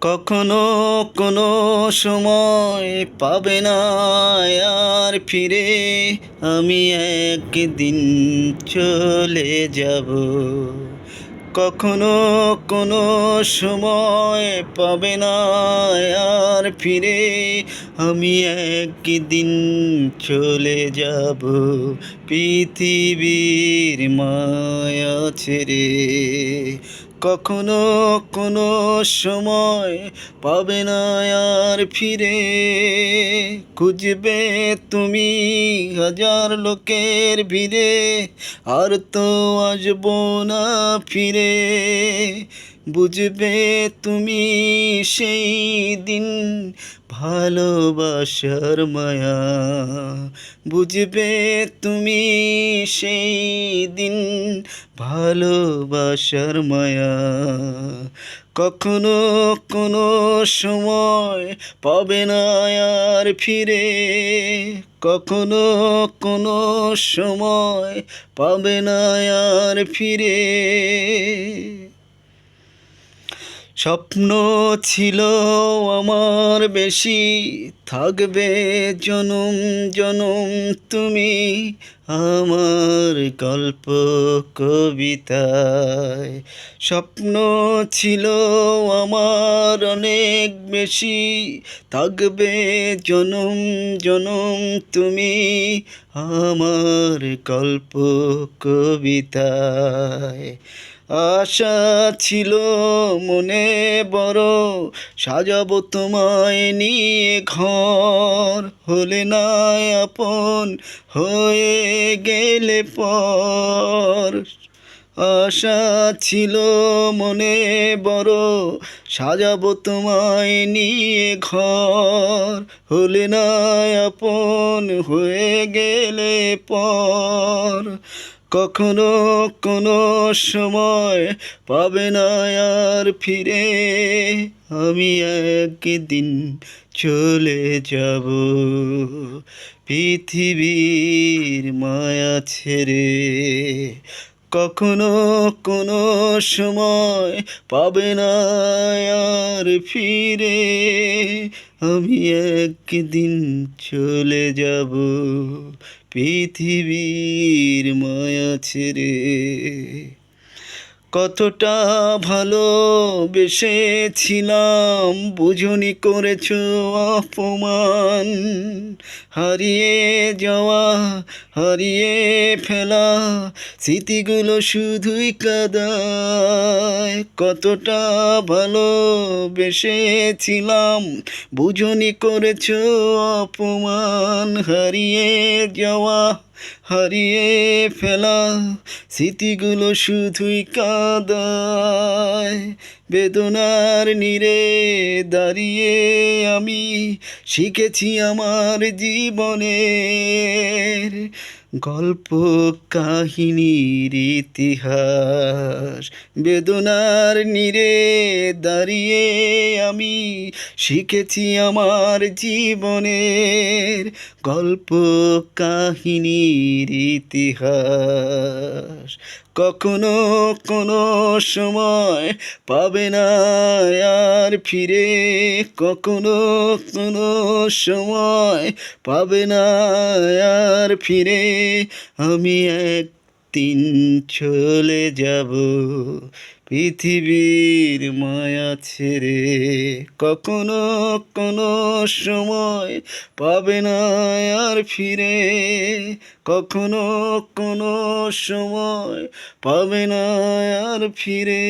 কখনো কোনো সময় পাবে না আর ফিরে, আমি একদিন চলে যাব। কখনো কোনো সময় পাবে না আর ফিরে, আমি একদিন চলে যাব পৃথিবীর মায়া ছেড়ে। কখনো কোনো সময় পাবে না আর ফিরে, খুঁজবে তুমি হাজার লোকের ভিড়ে, আর তো আসবো না ফিরে। বুঝবে তুমি সেই দিন ভালোবাসার মায়া, বুঝবে তুমি সেই দিন ভালোবাসার মায়া। কখনো কোনো সময় পাবে না আর ফিরে, কখনো কোনো সময় পাবে না আর ফিরে। স্বপ্ন ছিল আমার বেশি, থাকবে জনম জনম তুমি আমার গল্প কবিতায়। স্বপ্ন ছিল আমার অনেক বেশি, থাকবে জনম জনম তুমি আমার গল্প কবিতায়। আশা ছিল মনে বড়, সাজাবো তোমায় নিয়ে ঘর, হলে না আপন হয়ে গেলে পর। আশা ছিল মনে বড়, সাজাবো তোমায় নিয়ে ঘর, হলে না আপন হয়ে গেলে পর। কখনো কোনো সময় পাবে না আর ফিরে, আমি একদিন চলে যাব পৃথিবীর মায়া ছেড়ে। কখনো কোনো সময় পাবে না আর ফিরে, আমি একদিন চলে যাব পৃথিবীর মায়া ছেড়ে। কতটা ভালোবেসেছিলাম বুঝনি করেছো অপমান, হারিয়ে যাওয়া হারিয়ে ফেলা স্মৃতিগুলো শুধুই কাঁদায়। কতটা ভালোবেসেছিলাম বুঝনি করেছো অপমান, হারিয়ে যাওয়া হারিয়ে ফেলা স্মৃতিগুলো শুধুই কাঁদায়। বেদনার নীড়ে দাঁড়িয়ে আমি শিখেছি আমার জীবনের গল্প কাহিনীর ইতিহাস। বেদনার নীড়ে দাঁড়িয়ে আমি শিখেছি আমার জীবনের গল্প কাহিনীর ইতিহাস। কখনো কোনো সময় পাবে না আর ফিরে, কখনো কোনো সময় পাবে না আর ফিরে, আমি একদিন চলে যাব পৃথিবীর মায়া ছেড়ে। কখনো কোনো সময় পাবে না আর ফিরে, কখনো কোনো সময় পাবে না আর ফিরে।